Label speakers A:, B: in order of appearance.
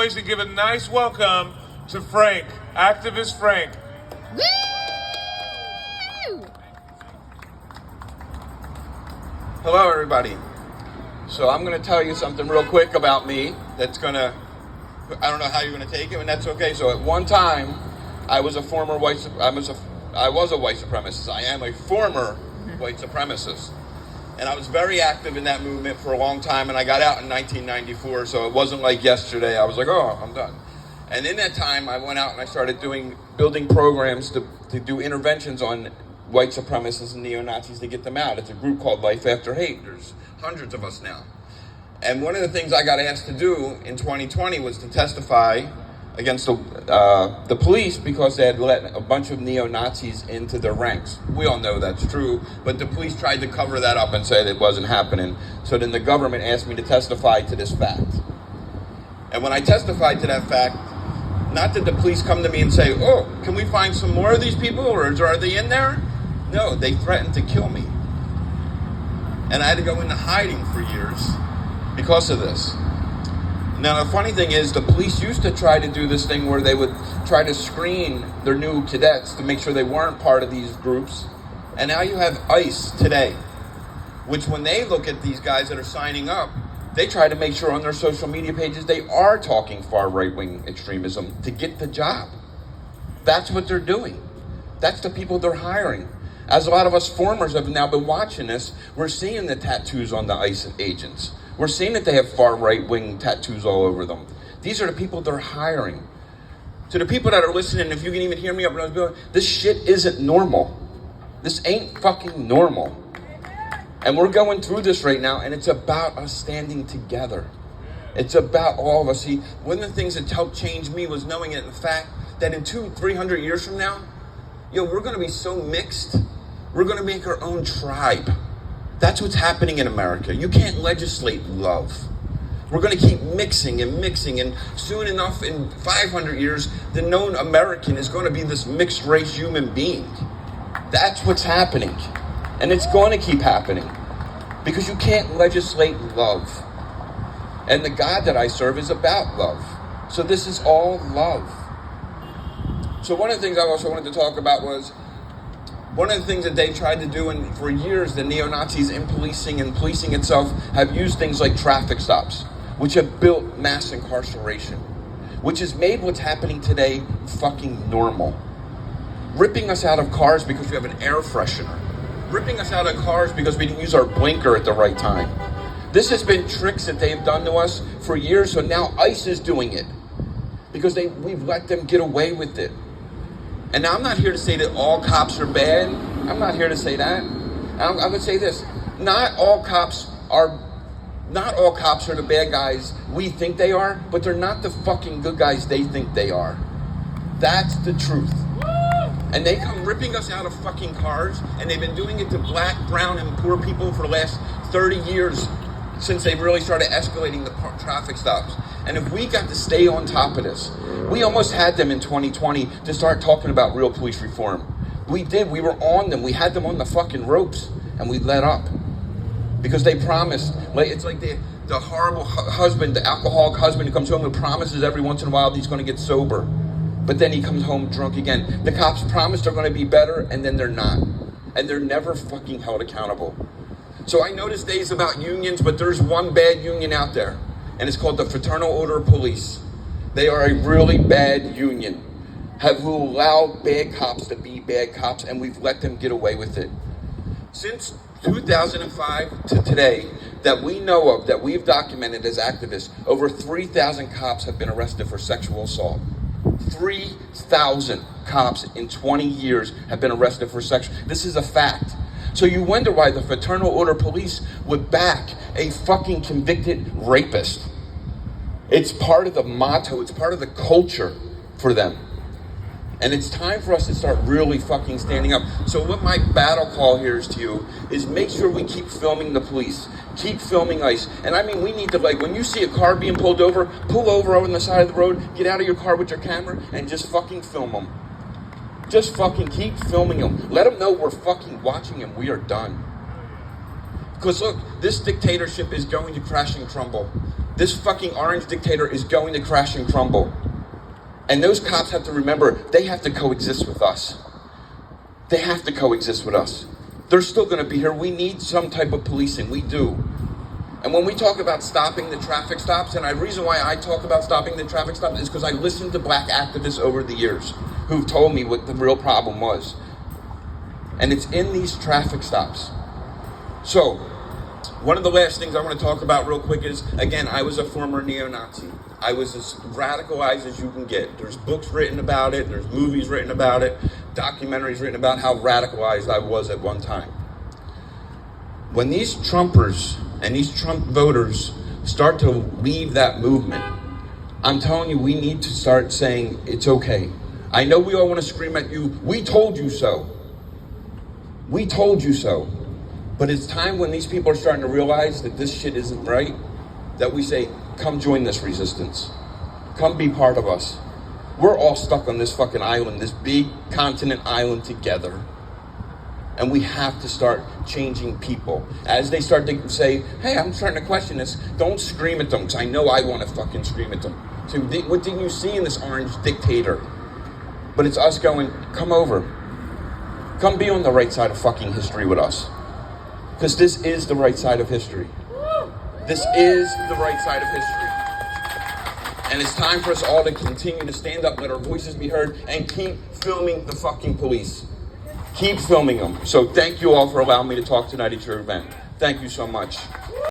A: noise and give a nice welcome to Frank, activist Frank.
B: Woo!
C: Hello, everybody. So I'm going to tell you something real quick about me that's going to, I don't know how you're going to take it, and that's okay. So at one time, I was a former white supremacist. I am a former white supremacist. And I was very active in that movement for a long time, and I got out in 1994, so it wasn't like yesterday. I was like, oh, I'm done. And in that time, I went out and I started building programs to do interventions on white supremacists and neo-Nazis to get them out. It's a group called Life After Hate. There's hundreds of us now. And one of the things I got asked to do in 2020 was to testify against the police because they had let a bunch of neo-Nazis into their ranks. We all know that's true, but the police tried to cover that up and say that it wasn't happening. So then the government asked me to testify to this fact. And when I testified to that fact, not did the police come to me and say, oh, can we find some more of these people, or are they in there? No, they threatened to kill me. And I had to go into hiding for years because of this. Now, the funny thing is, the police used to try to do this thing where they would try to screen their new cadets to make sure they weren't part of these groups. And now you have ICE today, which when they look at these guys that are signing up, they try to make sure on their social media pages they are talking far right-wing extremism to get the job. That's what they're doing. That's the people they're hiring. As a lot of us formers have now been watching this, we're seeing the tattoos on the ICE agents. We're seeing that they have far right-wing tattoos all over them. These are the people they're hiring. To the people that are listening, if you can even hear me up, this shit isn't normal. This ain't fucking normal. And we're going through this right now, and it's about us standing together. It's about all of us. See, one of the things that helped change me was knowing it, the fact that in 200-300 years from now, we're going to be so mixed, we're going to make our own tribe. That's what's happening in America. You can't legislate love. We're going to keep mixing, and soon enough, in 500 years, the known American is going to be this mixed race human being. That's what's happening. And it's going to keep happening. Because you can't legislate love. And the God that I serve is about love. So this is all love. So one of the things I also wanted to talk about was, one of the things that they tried to do, and for years the neo-Nazis in policing and policing itself have used things like traffic stops, which have built mass incarceration, which has made what's happening today fucking normal. Ripping us out of cars because we have an air freshener. Ripping us out of cars because we didn't use our blinker at the right time. This has been tricks that they've done to us for years, so now ICE is doing it because we've let them get away with it. And now I'm not here to say that all cops are bad. I'm not here to say that. I'm going to say this. Not all cops are the bad guys we think they are, but they're not the fucking good guys they think they are. That's the truth. And they come ripping us out of fucking cars, and they've been doing it to black, brown, and poor people for the last 30 years since they really started escalating the traffic stops. And if we got to stay on top of this, we almost had them in 2020 to start talking about real police reform. We did. We were on them. We had them on the fucking ropes, and we let up. Because they promised. It's like the horrible husband, the alcoholic husband who comes home and promises every once in a while that he's going to get sober. But then he comes home drunk again. The cops promise they're going to be better, and then they're not. And they're never fucking held accountable. So I know this day is about unions, but there's one bad union out there. And it's called the Fraternal Order of Police. They are a really bad union. Who allow bad cops to be bad cops, and we've let them get away with it. Since 2005 to today, that we know of, that we've documented as activists, over 3,000 cops have been arrested for sexual assault. 3,000 cops in 20 years have been arrested for sexual. This is a fact. So you wonder why the Fraternal Order Police would back a fucking convicted rapist. It's part of the motto, it's part of the culture for them. And it's time for us to start really fucking standing up. So what my battle call here is to you is make sure we keep filming the police. Keep filming ICE. And I mean, we need to, when you see a car being pulled over, pull over on the side of the road, get out of your car with your camera, and just fucking film them. Just fucking keep filming them. Let them know we're fucking watching and we are done. Because look, this dictatorship is going to crash and crumble. This fucking orange dictator is going to crash and crumble. And those cops have to remember, they have to coexist with us. They have to coexist with us. They're still going to be here. We need some type of policing. We do. And when we talk about stopping the traffic stops, and the reason why I talk about stopping the traffic stops is because I listened to black activists over the years who've told me what the real problem was. And it's in these traffic stops. So, one of the last things I want to talk about real quick is, again, I was a former neo-Nazi. I was as radicalized as you can get. There's books written about it, there's movies written about it, documentaries written about how radicalized I was at one time. When these Trumpers and these Trump voters start to leave that movement, I'm telling you, we need to start saying, it's okay. I know we all want to scream at you, we told you so. We told you so. But it's time when these people are starting to realize that this shit isn't right, that we say, come join this resistance. Come be part of us. We're all stuck on this fucking island, this big continent island together. And we have to start changing people. As they start to say, hey, I'm starting to question this, don't scream at them, because I know I want to fucking scream at them. So what did you see in this orange dictator? But it's us going, come over. Come be on the right side of fucking history with us. Because this is the right side of history. This is the right side of history. And it's time for us all to continue to stand up, let our voices be heard, and keep filming the fucking police. Keep filming them. So thank you all for allowing me to talk tonight at your event. Thank you so much.